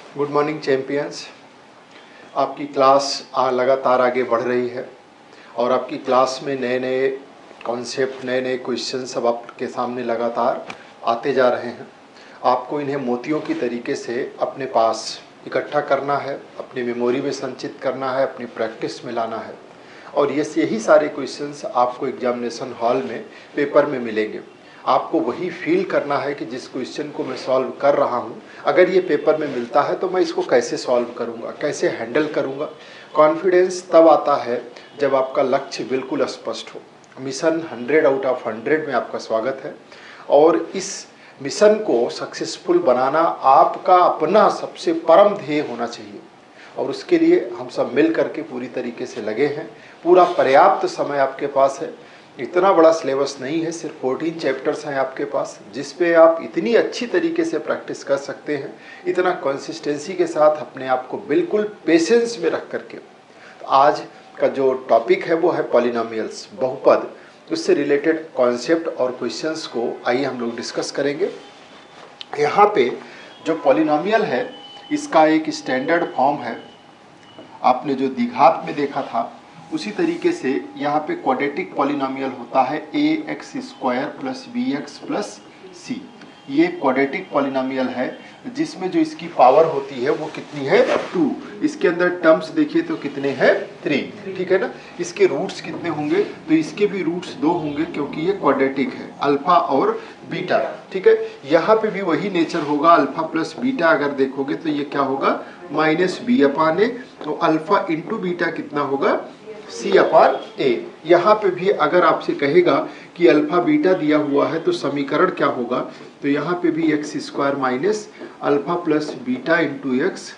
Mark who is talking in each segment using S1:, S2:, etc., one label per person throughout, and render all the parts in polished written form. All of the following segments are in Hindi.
S1: Good morning champions. आपकी क्लास लगातार आगे बढ़ रही है और आपकी क्लास में नए नए कॉन्सेप्ट, नए नए क्वेश्चन सब आपके सामने लगातार आते जा रहे हैं। आपको इन्हें मोतियों की तरीके से अपने पास इकट्ठा करना है, अपनी मेमोरी में संचित करना है, अपनी प्रैक्टिस में लाना है और यही सारे क्वेश्चंस आपको एग्जामिनेशन हॉल में पेपर में मिलेंगे। आपको वही फील करना है कि जिस क्वेश्चन को मैं सॉल्व कर रहा हूँ, अगर ये पेपर में मिलता है तो मैं इसको कैसे सॉल्व करूँगा, कैसे हैंडल करूँगा। कॉन्फिडेंस तब आता है जब आपका लक्ष्य बिल्कुल स्पष्ट हो। मिशन 100 आउट ऑफ 100 में आपका स्वागत है और इस मिशन को सक्सेसफुल बनाना आपका अपना सबसे परम ध्येय होना चाहिए और उसके लिए हम सब मिल करके पूरी तरीके से लगे हैं। पूरा पर्याप्त समय आपके पास है। इतना बड़ा सिलेबस नहीं है, सिर्फ 14 चैप्टर्स हैं आपके पास, जिस पे आप इतनी अच्छी तरीके से प्रैक्टिस कर सकते हैं, इतना कंसिस्टेंसी के साथ अपने आप को बिल्कुल पेशेंस में रख करके। तो आज का जो टॉपिक है वो है पॉलिनोमियल्स, बहुपद। उससे रिलेटेड कॉन्सेप्ट और क्वेश्चंस को आइए हम लोग डिस्कस करेंगे। यहाँ पे जो पॉलिनोमियल है इसका एक स्टैंडर्ड फॉर्म है, आपने जो द्विघात में देखा था उसी तरीके से यहाँ पे क्वाड्रेटिक पॉलिनोमियल होता है ax² plus bx plus c। ये क्वाड्रेटिक पॉलिनोमियल है जिसमें जो इसकी पावर होती है वो कितनी है, 2। इसके अंदर टर्म्स देखिए तो कितने हैं, 3, ठीक है ना। इसके रूट्स कितने होंगे, तो इसके भी रूट्स 2 होंगे क्योंकि ये क्वाड्रेटिक है, अल्फा और बीटा, ठीक है। यहाँ पे भी वही नेचर होगा, अल्फा प्लस बीटा अगर देखोगे तो ये क्या होगा, -b/a। तो अल्फा इंटू बीटा कितना होगा, c/a। यहाँ पे भी अगर आपसे कहेगा कि अल्फा बीटा दिया हुआ है तो समीकरण क्या होगा, तो यहाँ पे भी x² minus alpha plus beta into x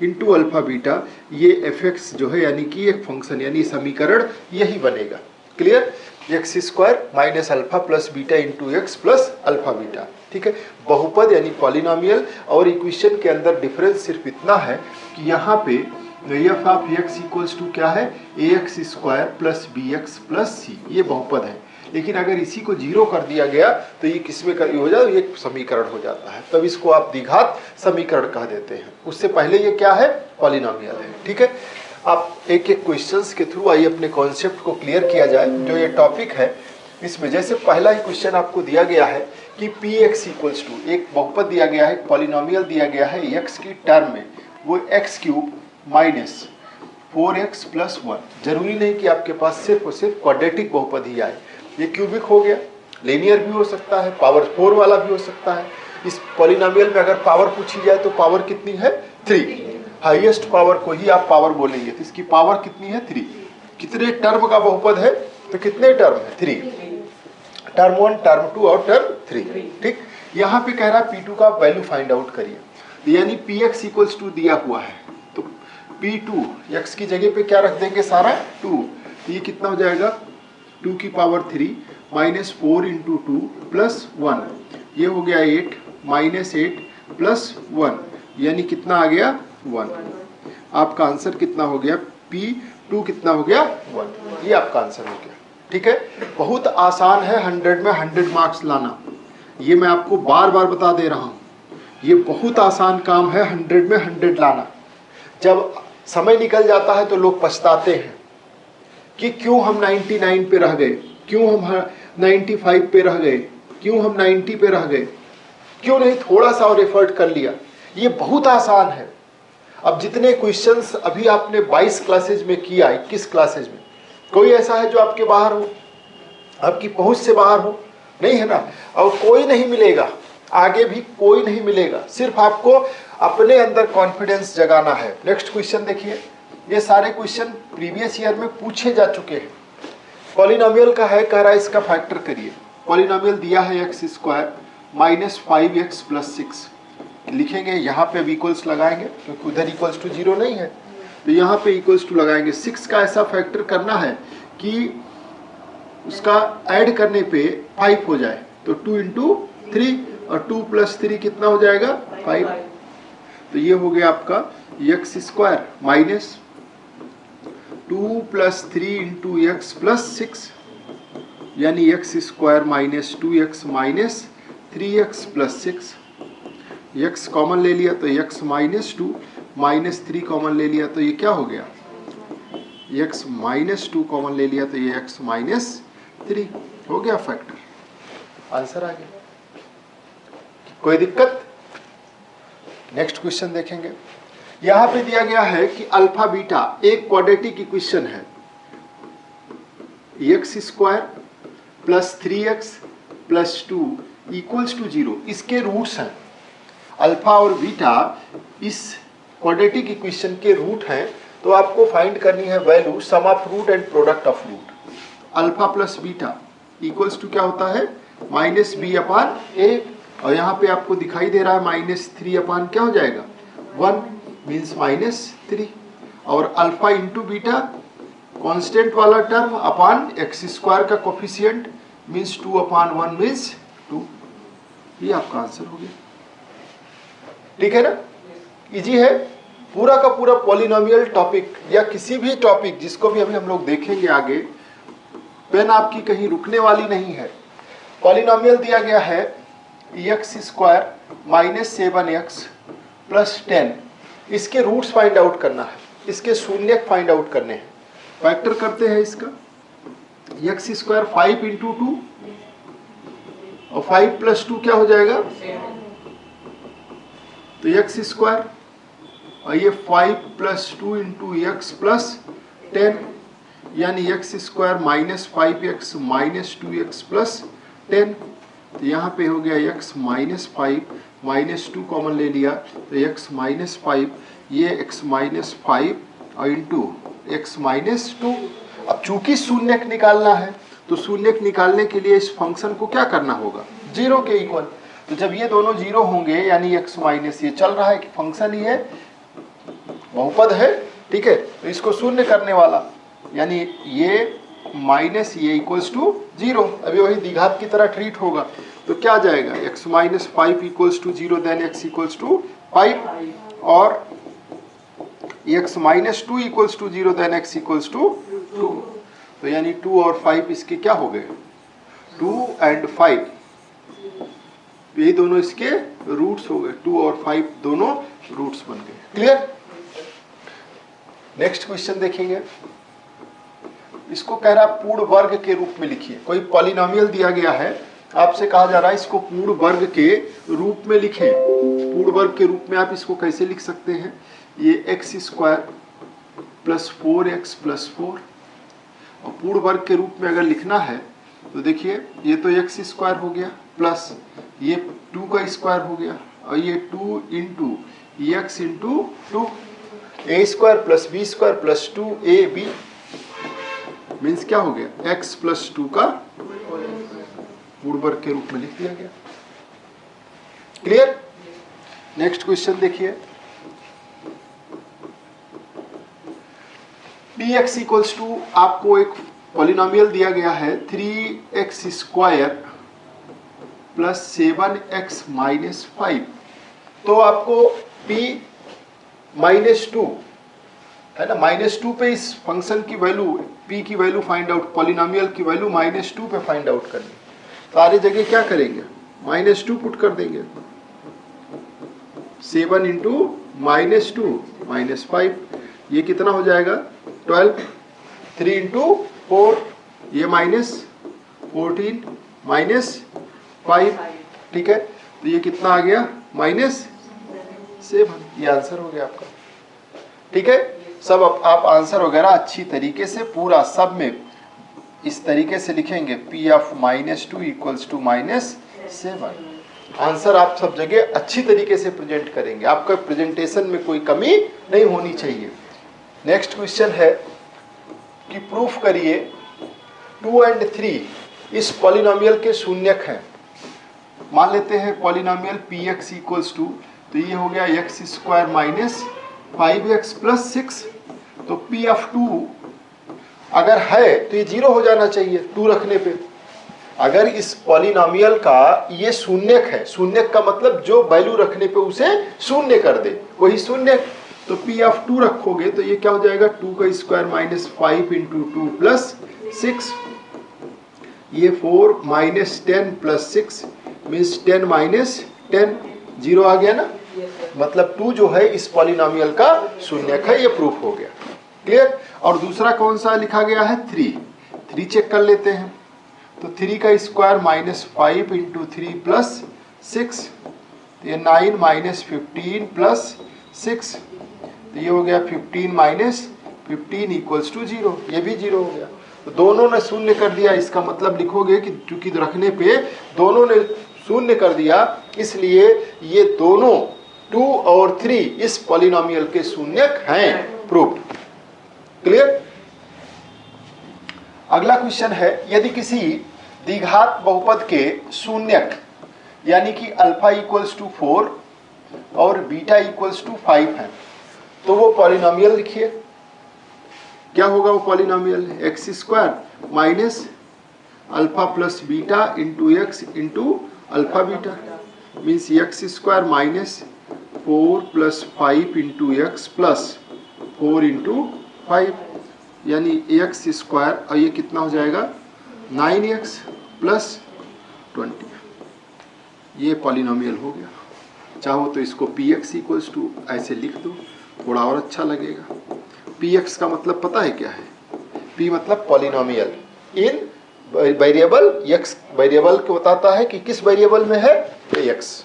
S1: into alpha beta, ये fx जो है यानी कि एक फंक्शन, यानी समीकरण यही बनेगा। Clear, x² minus alpha plus beta into x plus alpha beta, ठीक है। बहुपद यानी पॉलिनोमियल और इक्वेशन के अंदर डिफरेंस सिर्फ इतना है कि यहाँ पे f of x equals to क्या है, ax² plus bx plus c, ये बहुपद है। लेकिन अगर इसी को 0 कर दिया गया तो ये किसमें हो जाए, ये समीकरण हो जाता है, तब इसको आप द्विघात समीकरण कह देते हैं। उससे पहले ये क्या है, पॉलिनोमियल है, ठीक है। आप एक एक क्वेश्चंस के थ्रू आइए अपने कॉन्सेप्ट को क्लियर किया जाए। जो ये टॉपिक है इसमें जैसे पहला ही क्वेश्चन आपको दिया गया है कि px इक्वल्स टू, एक बहुपद दिया गया है, पॉलिनोमियल दिया गया है x की टर्म में, वो x³ माइनस 4x प्लस 1। जरूरी नहीं कि आपके पास सिर्फ और सिर्फ क्वाड्रेटिक बहुपद ही आए, ये क्यूबिक हो गया, लीनियर भी हो सकता है, पावर 4 वाला भी हो सकता है। इस पॉलिनोमियल में अगर पावर पूछी जाए तो पावर कितनी है, 3। हाईएस्ट पावर को ही आप पावर बोलेंगे, तो इसकी पावर कितनी है, 3। कितने टर्म का बहुपद है, तो कितने टर्म है, 3। टर्म 1, टर्म 2 और टर्म 3, ठीक। यहाँ पे कह रहा है P2 का वैल्यू फाइंड आउट करिए, यानी Px इक्वल्स टू दिया हुआ है तो P2 x की जगह पे क्या रख देंगे, सारा 2। तो ये कितना हो जाएगा, 2 की पावर 3 माइनस 4 इंटू 2 प्लस 1, ये हो गया 8 माइनस 8 प्लस 1, यानी कितना आ गया, 1। आपका आंसर कितना हो गया, P2 कितना हो गया, 1। ये आपका आंसर हो गया, ठीक है। बहुत आसान है 100 में 100 मार्क्स लाना, ये मैं आपको बार बार बता दे रहा हूँ। ये बहुत आसान काम है 100 में 100 लाना। जब समय निकल जाता है तो लोग पछताते हैं कि क्यों हम 99 पे रह गए, क्यों हम 95 पे रह गए, क्यों हम 90 पे रह गए, क्यों नहीं थोड़ा सा और एफर्ट कर लिया। ये बहुत आसान है। अब जितने क्वेश्चंस अभी आपने 22 क्लासेज में किया, 21 क्लासेज में, कोई ऐसा है जो आपके बाहर हो, आपकी पहुंच से बाहर हो, नहीं है ना। और कोई नहीं मिलेगा, आगे भी कोई नहीं मिलेगा, सिर्फ आपको अपने अंदर कॉन्फिडेंस जगाना है। नेक्स्ट क्वेश्चन देखिए, ये सारे क्वेश्चन प्रीवियस ईयर में पूछे जा चुके हैं। पॉलिनोमियल का है, कह रहा है इसका फैक्टर करिए। पॉलिनोमियल दिया है x² माइनस 5x प्लस 6, लिखेंगे यहाँ पे अब इक्वल्स लगाएंगे क्योंकि उधर इक्वल्स टू 0 नहीं है, तो यहाँ पे इक्वल्स टू लगाएंगे। 6 का ऐसा फैक्टर करना है कि उसका ऐड करने पे 5 हो जाए, तो 2 इंटू 3 और 2 प्लस 3 कितना हो जाएगा, 5। तो ये हो गया आपका x² minus 2 plus 3 into x plus 6, यानी x² minus 2x minus 3x plus 6, x common ले लिया तो x माइनस 2, माइनस 3 कॉमन ले लिया तो ये क्या हो गया, x माइनस 2 कॉमन ले लिया तो ये x माइनस 3 हो गया फैक्टर, आंसर आ गया। कोई दिक्कत? नेक्स्ट क्वेश्चन देखेंगे। यहां पे दिया गया है कि अल्फा बीटा एक क्वाड्रेटिक इक्वेशन है, x square plus 3x plus 2 equals to 0, इसके रूट्स हैं। अल्फा और बीटा इस क्वाड्रेटिक इक्वेशन के रूट हैं, तो आपको फाइंड करनी है value sum of root and product of root. Alpha plus beta equals to क्या होता है, माइनस बी अपान ए, और यहाँ पे आपको दिखाई दे रहा है माइनस 3 अपान क्या हो जाएगा 1 मीन्स माइनस 3, और अल्फा इंटू बीटा कांस्टेंट वाला टर्म अपान एक्स स्क्वायर का कोफिशिएंट मीन्स 2 अपान 1 मीन्स 2, ये आपका आंसर हो गया। ठीक है ना, इजी है। पूरा का पूरा पॉलिनोमियल टॉपिक या किसी भी टॉपिक जिसको भी अभी हम लोग देखेंगे आगे, पेन आपकी कहीं रुकने वाली नहीं है। पॉलिनोमियल दिया गया है x square minus 7x plus 10, इसके रूट्स फाइंड आउट करना है, इसके शून्यक फाइंड आउट करने हैं। फैक्टर करते हैं इसका, एक्स स्क्वायर 5 इंटू 2 और 5 प्लस 2 क्या हो जाएगा, तो एक्स स्क्वायर, और ये 5 प्लस 2 इंटू एक्स प्लस 10, यानी x square minus 5x minus 2x plus 10, तो यहाँ पे हो गया x माइनस 5 माइनस 2 कॉमन ले लिया तो x माइनस 5, ये x माइनस 5 और इंटू x माइनस 2। अब चूंकि शून्यक निकालना है तो शून्यक निकालने के लिए इस फंक्शन को क्या करना होगा, 0 के इक्वल। तो जब ये दोनों 0 होंगे यानी x माइनस, ये चल रहा है कि फंक्शन ही है, बहुपद है, ठीक है, तो इसको शून्य करने वाला, यानी ये माइनस ये इक्वल्स टू 0, अभी वही द्विघात की तरह ट्रीट होगा। तो क्या आ जाएगा, x minus 5 equals to 0 then x equals to 5, और x minus 2 equals to 0 then x equals to 2, तो यानी 2 और 5 इसके क्या हो गए, 2 एंड 5, ये दोनों इसके रूट्स हो गए, 2 और 5 दोनों रूट्स बन गए। क्लियर? नेक्स्ट क्वेश्चन देखेंगे। इसको कह रहा पूर्ण वर्ग के रूप में लिखिए। कोई पॉलिनोमियल दिया गया है, आपसे कहा जा रहा है इसको पूर्ण वर्ग के रूप में लिखें। पूर्ण वर्ग के रूप में आप इसको कैसे लिख सकते हैं, ये x square plus 4x plus 4, और पूर्ण वर्ग के रूप में अगर लिखना है तो देखिए ये तो एक्स स्क्वायर हो गया प्लस ये 2 का स्क्वायर हो गया, और ये 2 into x into 2, a square plus b square plus 2ab means क्या हो गया, x प्लस 2 का पूर्ण वर्ग के रूप में लिख दिया गया। क्लियर? नेक्स्ट क्वेश्चन देखिए, px इक्वल्स टू, आपको एक पॉलिनोमियल दिया गया है 3x square plus 7x minus 5, तो आपको p माइनस 2 है ना, माइनस 2 पे इस फंक्शन की वैल्यू, p की वैल्यू फाइंड आउट, पॉलिनोमियल की वैल्यू माइनस 2 पे फाइंड आउट करनी। सारी जगह क्या करेंगे, माइनस 2 पुट कर देंगे, 7 इंटू माइनस 2 माइनस 5, ये कितना हो जाएगा 12, 3 इंटू 4 ये माइनस 14 माइनस 5, ठीक है, तो ये कितना आ गया माइनस 7, ये आंसर हो गया आपका। ठीक है, सब आप आंसर वगैरह अच्छी तरीके से पूरा सब में इस तरीके से लिखेंगे, p of minus 2 equals to minus 7, answer आप सब जगह अच्छी तरीके से प्रेजेंट करेंगे, आपका प्रेजेंटेशन में कोई कमी नहीं होनी चाहिए। नेक्स्ट क्वेश्चन है कि प्रूफ करिए 2 एंड 3 इस पॉलिनोमियल के शून्यक हैं। मान लेते हैं पॉलिनोमियल px इक्वल्स टू, तो ये हो गया x square minus 5x plus 6, तो p ऑफ 2 अगर है तो ये 0 हो जाना चाहिए 2 रखने पे। अगर इस पॉलिनोमियल का ये शून्यक है, शून्यक का मतलब जो वैल्यू रखने पे उसे शून्य कर दे वही शून्यक, तो p ऑफ 2 रखोगे तो ये क्या हो जाएगा 2 का स्क्वायर माइनस 5 इंटू 2 प्लस 6, ये 4 माइनस 10 प्लस 6 मीन्स 10 माइनस 10, 0 आ गया ना, मतलब 2 जो है इस पॉलिनोमियल का शून्यक है, ये प्रूफ हो गया। क्लियर। और दूसरा कौन सा लिखा गया है? 3 चेक कर लेते हैं। तो 3 का स्क्वायर -5 इंटू 3 प्लस 6, तो ये 9 माइनस 15 प्लस 6, तो ये हो गया 15 माइनस 15 इक्वल्स टू 0, ये भी 0 हो गया। तो दोनों ने शून्य कर दिया, इसका मतलब लिखोगे कि क्योंकि रखने पे दोनों ने शून्य कर दिया, इसलिए ये दोनों 2 और 3 इस पॉलिनोमियल के शून्यक हैं। प्रूफ। क्लियर। अगला क्वेश्चन है, यदि किसी द्विघात बहुपद के शून्यक यानी कि अल्फा इक्वल्स टू 4 और बीटा इक्वल्स टू 5 है, तो वो पॉलिनोमियल लिखिए। क्या होगा वो polynomial? X square minus alpha plus beta into x into alpha beta, means x square minus 4 plus 5 into x plus 4 into 5, यानी एक्स स्क्वायर, और ये कितना हो जाएगा? 9x plus 20। ये पॉलिनोमियल हो गया। चाहो तो इसको px इक्वल्स टू ऐसे लिख दो, थोड़ा और अच्छा लगेगा। px का मतलब पता है क्या है? p मतलब पॉलिनोमियल इन वेरिएबल x, वेरिएबल को बताता है कि किस वेरिएबल में है, x।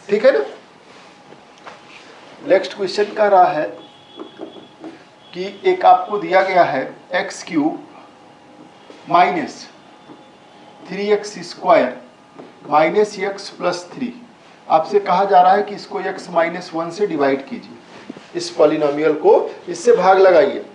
S1: ठीक है ना। नेक्स्ट क्वेश्चन कह रहा है कि एक आपको दिया गया है x cube minus 3x square minus x plus 3। आपसे कहा जा रहा है कि इसको x माइनस 1 से डिवाइड कीजिए, इस पॉलिनोमियल को इससे भाग लगाइए।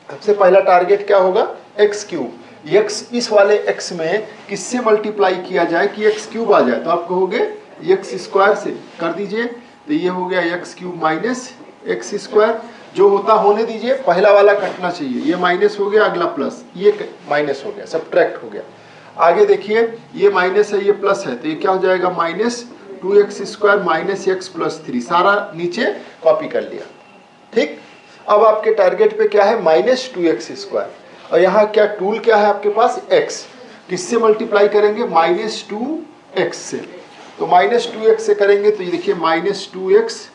S1: सबसे पहला टारगेट क्या होगा? X cube. x इस वाले x में किससे मल्टीप्लाई किया जाए कि एक्स क्यूब आ जाए? तो आप कहोगे एक्स स्क्वायर से कर दीजिए, तो ये हो गया x cube minus x square. जो होता होने दीजिए, पहला वाला कटना चाहिए, ये माइनस हो गया, अगला प्लस, ये माइनस हो गया, सब्ट्रैक्ट हो गया। आगे देखिए, ये माइनस है, ये प्लस है, तो ये क्या हो जाएगा? Minus 2x square minus x plus 3, सारा नीचे कॉपी कर लिया। ठीक। अब आपके टारगेट पे क्या है? माइनस 2x स्क्वायर, और यहाँ क्या टूल क्या है आपके पास? x। किससे मल्टीप्लाई करेंगे? माइनस 2x से। तो माइनस 2x से करेंगे तो ये देखिए माइनस 2x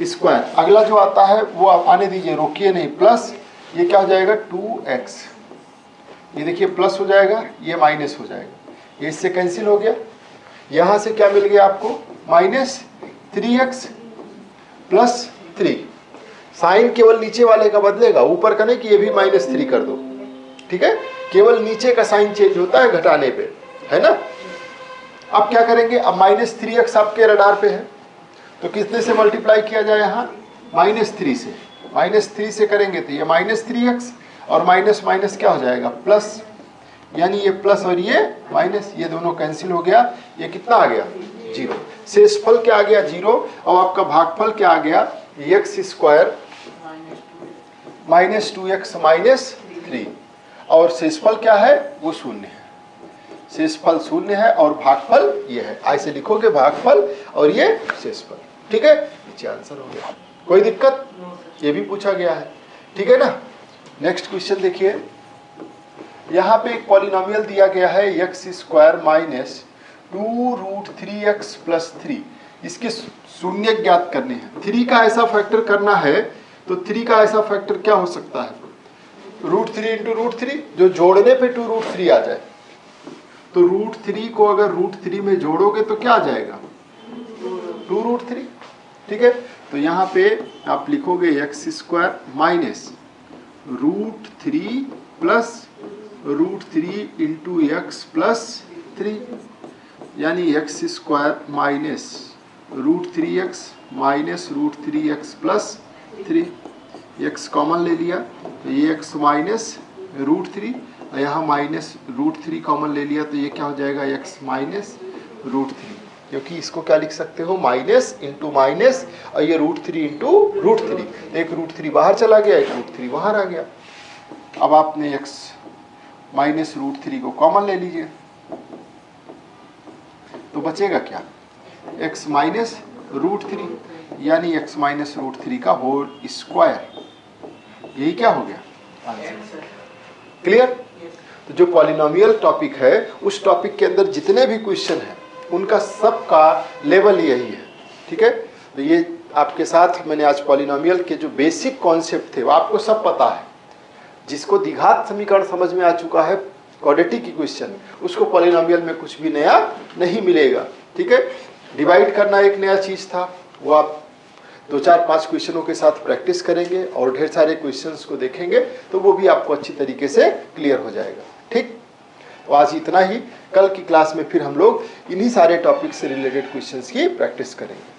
S1: स्क्वायर, अगला जो आता है वो आप आने दीजिए, रोकिए नहीं, प्लस ये क्या हो जाएगा? 2x, ये देखिए प्लस हो जाएगा, ये माइनस हो जाएगा, ये इससे कैंसिल हो गया। यहाँ से क्या मिल गया आपको? Minus 3x plus 3। साइन केवल नीचे वाले का बदलेगा, ऊपर का नहीं कि ये भी -3 कर दो। ठीक है, केवल नीचे का साइन चेंज होता है घटाने पे, है ना। अब क्या करेंगे? अब -3x आपके रडार पे है, तो कितने से मल्टीप्लाई किया जाए? यहाँ -3 से। -3 से करेंगे तो ये -3x, और माइनस माइनस क्या हो जाएगा? प्लस, यानी ये प्लस और ये माइनस, ये दोनों कैंसिल हो गया। ये कितना आ गया? 0। शेषफल क्या आ गया? 0। और आपका भागफल क्या आ गया? X square minus 2x minus 3, और शेषफल क्या है? वो 0 है। शेषफल 0 है और भागफल ये है। ऐसे लिखोगे भागफल और ये शेषफल। ठीक है, नीचे आंसर हो गया। कोई दिक्कत? ये भी पूछा गया है। ठीक है ना। नेक्स्ट क्वेश्चन देखिए, यहाँ पे एक पॉलिनोमियल दिया गया है x square minus 2√3x plus 3। इसके शून्य ज्ञात करने हैं। 3 का ऐसा फैक्टर करना है, तो 3 का ऐसा फैक्टर क्या हो सकता है? √3 इंटू √3, जो जोड़ने पे 2√3 आ जाए। तो √3 को अगर √3 में जोड़ोगे तो क्या आ जाएगा? 2√3। ठीक है, तो यहाँ पे आप लिखोगे x square minus √3 plus √3 into x plus 3, यानी x square minus √3x minus √3x plus 3। X common ले लिया तो ये एक्स माइनस √3, और यहाँ माइनस √3 कॉमन ले लिया तो ये क्या हो जाएगा? एक्स माइनस √3, क्योंकि इसको क्या लिख सकते हो? माइनस इंटू माइनस, और ये √3 इंटू √3, एक √3 बाहर चला गया, एक √3 बाहर आ गया। अब आपने एक्स माइनस √3 को कॉमन ले लीजिए, तो बचेगा क्या? एक्स माइनस √3, यानी एक्स माइनस √3 का होल स्क्वायर। यही क्या हो गया? आंसर। क्लियर? तो जो पॉलिनोमियल टॉपिक है, उस टॉपिक के अंदर जितने भी क्वेश्चन हैं उनका सबका लेवल यही है। ठीक है, तो ये आपके साथ मैंने आज पॉलिनोमियल के जो बेसिक कॉन्सेप्ट थे वो आपको सब पता है। जिसको द्विघात समीकरण समझ में आ चुका है, क्वाड्रेटिक इक्वेशन, उसको पॉलिनोमियल में कुछ भी नया नहीं मिलेगा। ठीक है, डिवाइड करना एक नया चीज़ था, वो आप 2-4-5 क्वेश्चनों के साथ प्रैक्टिस करेंगे और ढेर सारे क्वेश्चंस को देखेंगे तो वो भी आपको अच्छी तरीके से क्लियर हो जाएगा। ठीक, तो आज इतना ही। कल की क्लास में फिर हम लोग इन्हीं सारे टॉपिक से रिलेटेड क्वेश्चंस की प्रैक्टिस करेंगे।